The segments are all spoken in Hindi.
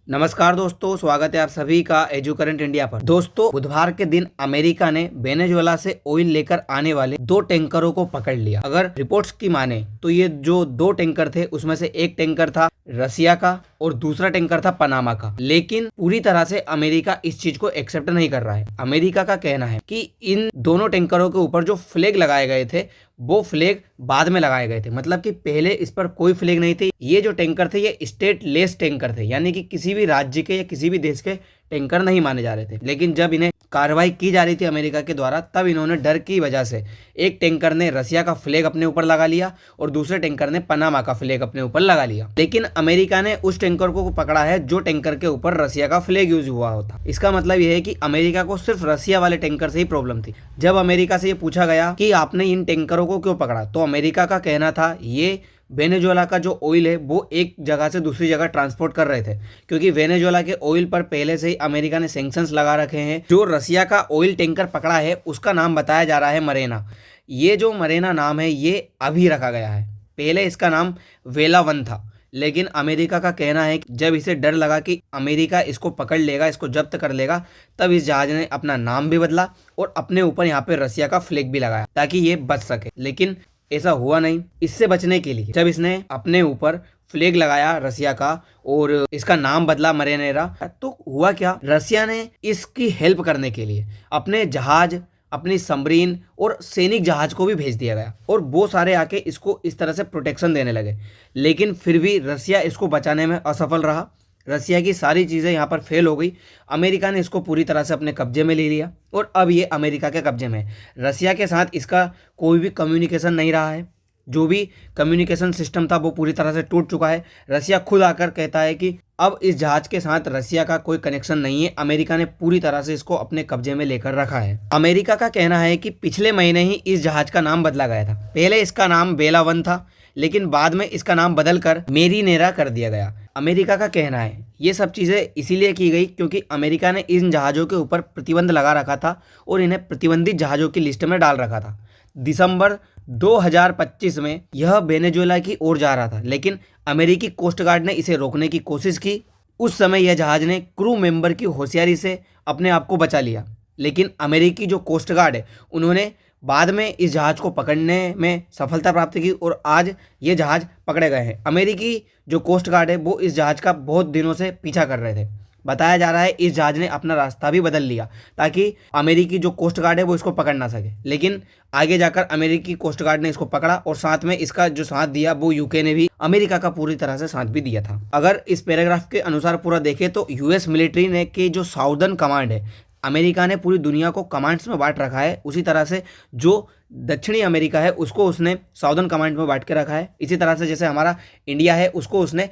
नमस्कार दोस्तों, स्वागत है आप सभी का एजू करंट इंडिया पर। दोस्तों, बुधवार के दिन अमेरिका ने वेनेजुएला से ऑयल लेकर आने वाले दो टैंकरों को पकड़ लिया। अगर रिपोर्ट्स की माने तो ये जो दो टैंकर थे उसमें से एक टैंकर था रसिया का और दूसरा टैंकर था पनामा का। लेकिन पूरी तरह से अमेरिका इस चीज को एक्सेप्ट नहीं कर रहा है। अमेरिका का कहना है कि इन दोनों टैंकरों के ऊपर जो फ्लैग लगाए गए थे वो फ्लैग बाद में लगाए गए थे, मतलब कि पहले इस पर कोई फ्लैग नहीं थी। ये जो टैंकर थे ये स्टेट लेस टैंकर थे, यानी कि किसी भी राज्य के या किसी भी देश के टैंकर नहीं माने जा रहे थे। लेकिन जब इन्हें कार्रवाई की जा रही थी अमेरिका के द्वारा, तब इन्होंने डर की वजह से एक टैंकर ने रसिया का फ्लैग अपने ऊपर लगा लिया और दूसरे टैंकर ने पनामा का फ्लैग अपने ऊपर लगा लिया। लेकिन अमेरिका ने उस टैंकर को पकड़ा है जो टैंकर के ऊपर रसिया का फ्लैग यूज हुआ होता। इसका मतलब यह है कि अमेरिका को सिर्फ रसिया वाले टैंकर से ही प्रॉब्लम थी। जब अमेरिका से ये पूछा गया कि आपने इन टैंकरों को क्यों पकड़ा, तो अमेरिका का कहना था ये वेनेजुएला का जो ऑयल है वो एक जगह से दूसरी जगह ट्रांसपोर्ट कर रहे थे, क्योंकि वेनेजुएला के ऑयल पर पहले से ही अमेरिका ने सैंक्शंस लगा रखे हैं। जो रसिया का ऑयल टैंकर पकड़ा है उसका नाम बताया जा रहा है मरेना। ये जो मरेना नाम है ये अभी रखा गया है, पहले इसका नाम वेला वन था। लेकिन अमेरिका का कहना है कि जब इसे डर लगा कि अमेरिका इसको पकड़ लेगा, इसको जब्त कर लेगा, तब इस जहाज ने अपना नाम भी बदला और अपने ऊपर यहाँ पे रसिया का फ्लैग भी लगाया ताकि ये बच सके। लेकिन ऐसा हुआ नहीं। इससे बचने के लिए जब इसने अपने ऊपर फ्लैग लगाया रसिया का और इसका नाम बदला मरेनेरा, तो हुआ क्या, रसिया ने इसकी हेल्प करने के लिए अपने जहाज, अपनी सबमरीन और सैनिक जहाज को भी भेज दिया गया और वो सारे आके इसको इस तरह से प्रोटेक्शन देने लगे। लेकिन फिर भी रसिया इसको बचाने में असफल रहा। रसिया की सारी चीज़ें यहाँ पर फेल हो गई। अमेरिका ने इसको पूरी तरह से अपने कब्जे में ले लिया और अब ये अमेरिका के कब्जे में है। रसिया के साथ इसका कोई भी कम्युनिकेशन नहीं रहा है। जो भी कम्युनिकेशन सिस्टम था वो पूरी तरह से टूट चुका है। रसिया खुद आकर कहता है कि अब इस जहाज के साथ रसिया का कोई कनेक्शन नहीं है। अमेरिका ने पूरी तरह से इसको अपने कब्जे में लेकर रखा है। अमेरिका का कहना है कि पिछले महीने ही इस जहाज का नाम बदला गया था। पहले इसका नाम बेला वन था, लेकिन बाद में इसका नाम बदलकर मेरीनेरा कर दिया गया। अमेरिका का कहना है ये सब चीज़ें इसीलिए की गई क्योंकि अमेरिका ने इन जहाज़ों के ऊपर प्रतिबंध लगा रखा था और इन्हें प्रतिबंधित जहाज़ों की लिस्ट में डाल रखा था। दिसंबर 2025 में यह वेनेजुएला की ओर जा रहा था, लेकिन अमेरिकी कोस्ट गार्ड ने इसे रोकने की कोशिश की। उस समय यह जहाज़ ने क्रू मेंबर की होशियारी से अपने आप को बचा लिया। लेकिन अमेरिकी जो कोस्ट गार्ड है उन्होंने बाद में इस जहाज़ को पकड़ने में सफलता प्राप्त की और आज ये जहाज़ पकड़े गए हैं। अमेरिकी जो कोस्ट गार्ड है वो इस जहाज़ का बहुत दिनों से पीछा कर रहे थे। बताया जा रहा है इस जहाज़ ने अपना रास्ता भी बदल लिया ताकि अमेरिकी जो कोस्ट गार्ड है वो इसको पकड़ ना सके। लेकिन आगे जाकर अमेरिकी कोस्ट गार्ड ने इसको पकड़ा और साथ में इसका जो साथ दिया वो यूके ने भी अमेरिका का पूरी तरह से साथ भी दिया था। अगर इस पैराग्राफ के अनुसार पूरा देखें तो यूएस मिलिट्री ने के जो साउदर्न कमांड है, अमेरिका ने पूरी दुनिया को कमांड्स में बांट रखा है। उसी तरह से जो दक्षिणी अमेरिका है उसको उसने साउदर्न कमांड में बांट के रखा है। इसी तरह से जैसे हमारा इंडिया है उसको उसने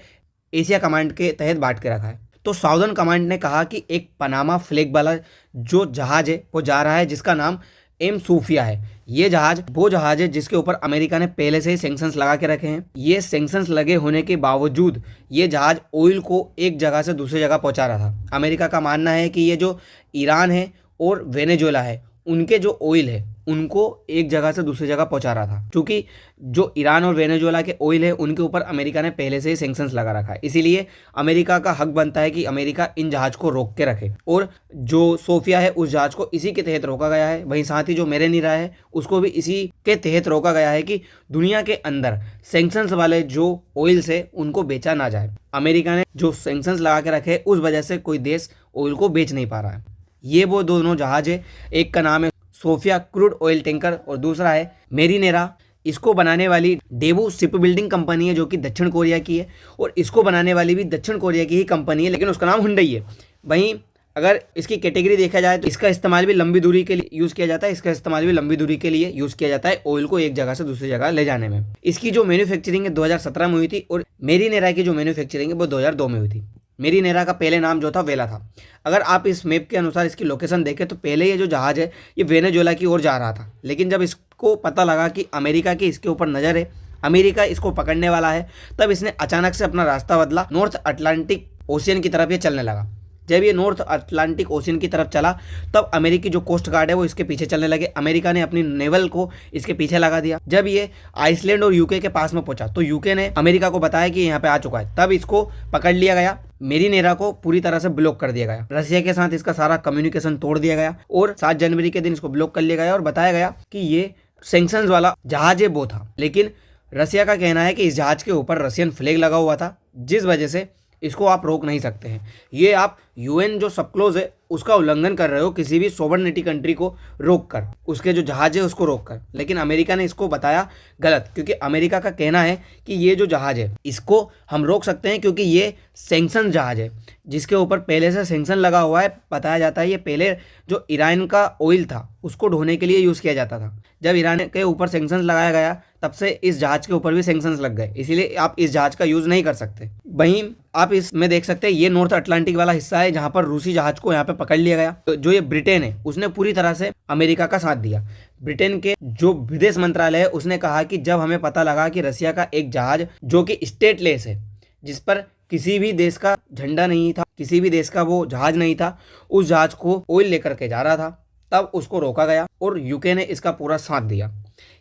एशिया कमांड के तहत बांट के रखा है। तो साउदर्न कमांड ने कहा कि एक पनामा फ्लैग वाला जो जहाज है वो जा रहा है जिसका नाम एम सूफिया है। ये जहाज वो जहाज है जिसके ऊपर अमेरिका ने पहले से ही सैंक्शंस लगा के रखे हैं। ये सैंक्शंस लगे होने के बावजूद ये जहाज ऑयल को एक जगह से दूसरी जगह पहुंचा रहा था। अमेरिका का मानना है कि ये जो ईरान है और वेनेजुएला है उनके जो ऑयल है उनको एक जगह से दूसरी जगह पहुंचा रहा था, क्योंकि जो ईरान और वेनेजुएला के ऑयल है उनके ऊपर अमेरिका ने पहले से ही सैंक्शंस लगा रखा है। इसीलिए अमेरिका का हक बनता है कि अमेरिका इन जहाज को रोक के रखे और जो सोफिया है उस जहाज को इसी के तहत रोका गया है। वहीं साथ ही जो मेरेनीरा है उसको भी इसी के तहत रोका गया है कि दुनिया के अंदर सैंक्शंस वाले जो ऑयल से उनको बेचा ना जाए। अमेरिका ने जो सैंक्शंस लगा के रखे उस वजह से कोई देश ऑयल को बेच नहीं पा रहा है। ये वो दोनों जहाज है, एक का नाम है सोफिया क्रूड ऑयल टैंकर और दूसरा है मेरीनेरा। इसको बनाने वाली डेबू शिप बिल्डिंग कंपनी है जो कि दक्षिण कोरिया की है और इसको बनाने वाली भी दक्षिण कोरिया की ही कंपनी है, लेकिन उसका नाम हुंडई है। वहीं अगर इसकी कैटेगरी देखा जाए तो इसका इस्तेमाल भी लंबी दूरी के लिए यूज़ किया जाता है। इसका इस्तेमाल भी लंबी दूरी के लिए यूज़ किया जाता है ऑयल को एक जगह से दूसरी जगह ले जाने में। इसकी जो मैन्युफैक्चरिंग है 2017 में हुई थी और मेरीनेरा की जो मैन्युफैक्चरिंग है वो 2002 में हुई थी। मेरीनेरा का पहले नाम जो था वेला था। अगर आप इस मैप के अनुसार इसकी लोकेशन देखें तो पहले ये जो जहाज है ये वेनेजुएला की ओर जा रहा था, लेकिन जब इसको पता लगा कि अमेरिका की इसके ऊपर नज़र है, अमेरिका इसको पकड़ने वाला है, तब इसने अचानक से अपना रास्ता बदला, नॉर्थ अटलांटिक ओशियन की तरफ ये चलने लगा। जब ये नॉर्थ अटलांटिक ओशियन की तरफ चला तब अमेरिकी जो कोस्ट गार्ड है वो इसके पीछे चलने लगे। अमेरिका ने अपनी नेवल को इसके पीछे लगा दिया। जब ये आइसलैंड और यूके के पास में पहुंचा तो यूके ने अमेरिका को बताया कि यहाँ पे आ चुका है, तब इसको पकड़ लिया गया। मेरीनेरा को पूरी तरह से ब्लॉक कर दिया गया। रशिया के साथ इसका सारा कम्युनिकेशन तोड़ दिया गया और 7 जनवरी के दिन इसको ब्लॉक कर लिया गया और बताया गया कि ये सैंक्शंस वाला जहाज है वो था। लेकिन रसिया का कहना है कि इस जहाज के ऊपर रशियन फ्लैग लगा हुआ था, जिस वजह से इसको आप रोक नहीं सकते हैं। ये आप यूएन जो सबक्लोज है उसका उल्लंघन कर रहे हो, किसी भी सोवरेनिटी कंट्री को रोक कर, उसके जो जहाज है उसको रोक कर। लेकिन अमेरिका ने इसको बताया गलत, क्योंकि अमेरिका का कहना है कि ये जो जहाज है इसको हम रोक सकते हैं क्योंकि ये सैंक्शन जहाज है जिसके ऊपर पहले से सैंक्शन लगा हुआ है। बताया जाता है ये पहले जो ईरान का ऑयल था उसको ढोने के लिए यूज़ किया जाता था। जब ईरान के ऊपर सैंक्शंस लगाया गया तब से इस जहाज के ऊपर भी सैंक्शंस लग गए, इसीलिए आप इस जहाज का यूज़ नहीं कर सकते। वहीं आप इसमें देख सकते हैं ये नॉर्थ अटलांटिक वाला हिस्सा है जहां पर रूसी जहाज को यहाँ पे पकड़ लिया गया। तो जो ये ब्रिटेन है उसने पूरी तरह से अमेरिका का साथ दिया। ब्रिटेन के जो विदेश मंत्रालय है उसने कहा कि जब हमें पता लगा कि रसिया का एक जहाज जो कि स्टेटलेस है, जिस पर किसी भी देश का झंडा नहीं था, किसी भी देश का वो जहाज नहीं था, उस जहाज को ऑयल लेकर के जा रहा था, तब उसको रोका गया और यूके ने इसका पूरा साथ दिया।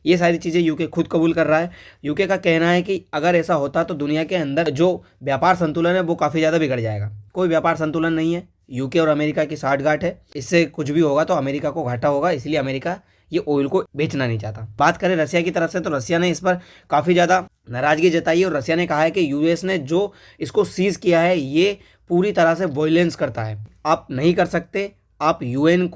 ये सारी चीज़ें यूके खुद कबूल कर रहा है। यूके का कहना है कि अगर ऐसा होता तो दुनिया के अंदर जो व्यापार संतुलन है वो काफ़ी ज़्यादा बिगड़ जाएगा। कोई व्यापार संतुलन नहीं है, यूके और अमेरिका की साठगांठ है। इससे कुछ भी होगा तो अमेरिका को घाटा होगा, इसलिए अमेरिका ये ऑयल को बेचना नहीं चाहता। बात करें रसिया की तरफ से तो रसिया ने इस पर काफ़ी ज़्यादा नाराज़गी जताई और रसिया ने कहा है कि यूएस ने जो इसको सीज किया है ये पूरी तरह से वायलेंस करता है, आप नहीं कर सकते। आप यूएन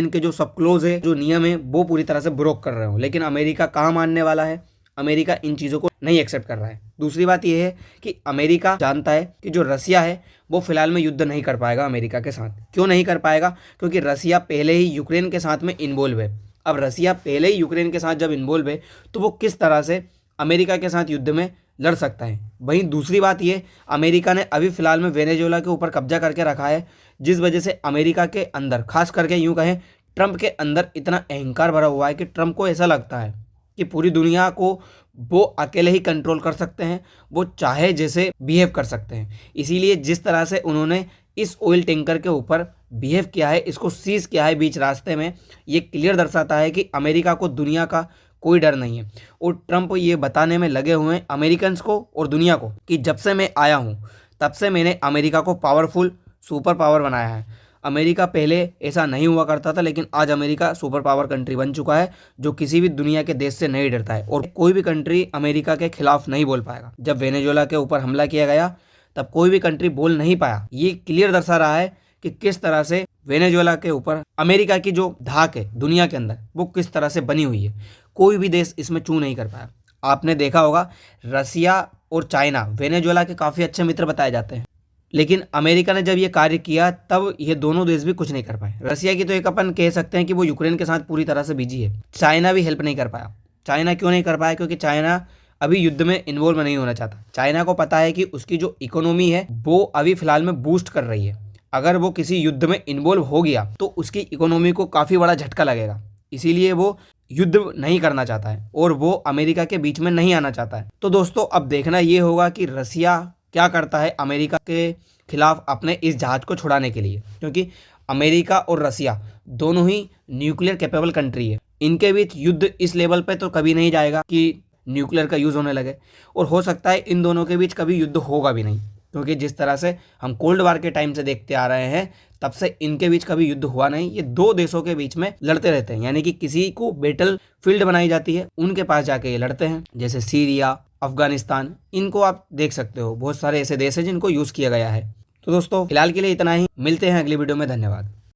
के जो सब क्लोज है, जो नियम है, वो पूरी तरह से ब्रोक कर रहे हो। लेकिन अमेरिका कहाँ मानने वाला है, अमेरिका इन चीज़ों को नहीं एक्सेप्ट कर रहा है। दूसरी बात यह है कि अमेरिका जानता है कि जो रसिया है वो फिलहाल में युद्ध नहीं कर पाएगा अमेरिका के साथ। क्यों नहीं कर पाएगा? क्योंकि रसिया पहले ही यूक्रेन के साथ में इन्वॉल्व है। अब रसिया पहले ही यूक्रेन के साथ जब इन्वॉल्व है तो वो किस तरह से अमेरिका के साथ युद्ध में लड़ सकता है। वहीं दूसरी बात ये, अमेरिका ने अभी फिलहाल में वेनेजुएला के ऊपर कब्जा करके रखा है, जिस वजह से अमेरिका के अंदर, खास करके यूँ कहें ट्रंप के अंदर इतना अहंकार भरा हुआ है कि ट्रंप को ऐसा लगता है कि पूरी दुनिया को वो अकेले ही कंट्रोल कर सकते हैं, वो चाहे जैसे बिहेव कर सकते हैं। इसीलिए जिस तरह से उन्होंने इस ऑयल टैंकर के ऊपर बिहेव किया है, इसको सीज किया है बीच रास्ते में, ये क्लियर दर्शाता है कि अमेरिका को दुनिया का कोई डर नहीं है। और ट्रंप ये बताने में लगे हुए हैं अमेरिकन्स को और दुनिया को कि जब से मैं आया हूँ तब से मैंने अमेरिका को पावरफुल सुपर पावर बनाया है। अमेरिका पहले ऐसा नहीं हुआ करता था, लेकिन आज अमेरिका सुपर पावर कंट्री बन चुका है जो किसी भी दुनिया के देश से नहीं डरता है और कोई भी कंट्री अमेरिका के खिलाफ नहीं बोल पाएगा। जब वेनेजुएला के ऊपर हमला किया गया तब कोई भी कंट्री बोल नहीं पाया। ये क्लियर दर्शा रहा है कि किस तरह से वेनेजुएला के ऊपर अमेरिका की जो धाक है दुनिया के अंदर वो किस तरह से बनी हुई है। कोई भी देश इसमें चू नहीं कर पाया। आपने देखा होगा रसिया और चाइना वेनेजुएला के काफ़ी अच्छे मित्र बताए जाते हैं, लेकिन अमेरिका ने जब ये कार्य किया तब ये दोनों देश भी कुछ नहीं कर पाए। रसिया की तो एक अपन कह सकते हैं कि वो यूक्रेन के साथ पूरी तरह से बिजी है। चाइना भी हेल्प नहीं कर पाया। चाइना क्यों नहीं कर पाया? क्योंकि चाइना अभी युद्ध में इन्वॉल्व नहीं होना चाहता। चाइना को पता है कि उसकी जो इकोनॉमी है वो अभी फिलहाल में बूस्ट कर रही है। अगर वो किसी युद्ध में इन्वॉल्व हो गया तो उसकी इकोनॉमी को काफ़ी बड़ा झटका लगेगा, इसीलिए वो युद्ध नहीं करना चाहता है और वो अमेरिका के बीच में नहीं आना चाहता है। तो दोस्तों अब देखना ये होगा कि रसिया क्या करता है अमेरिका के खिलाफ अपने इस जहाज को छुड़ाने के लिए, क्योंकि अमेरिका और रसिया दोनों ही न्यूक्लियर कैपेबल कंट्री है। इनके बीच युद्ध इस लेवल पे तो कभी नहीं जाएगा कि न्यूक्लियर का यूज़ होने लगे, और हो सकता है इन दोनों के बीच कभी युद्ध होगा भी नहीं, क्योंकि जिस तरह से हम कोल्ड वार के टाइम से देखते आ रहे हैं तब से इनके बीच कभी युद्ध हुआ नहीं। ये दो देशों के बीच में लड़ते रहते हैं, यानी कि किसी को बैटल फील्ड बनाई जाती है उनके पास जाके ये लड़ते हैं, जैसे सीरिया, अफगानिस्तान, इनको आप देख सकते हो। बहुत सारे ऐसे देश हैं जिनको यूज़ किया गया है। तो दोस्तों फिलहाल के लिए इतना ही, मिलते हैं अगली वीडियो में। धन्यवाद।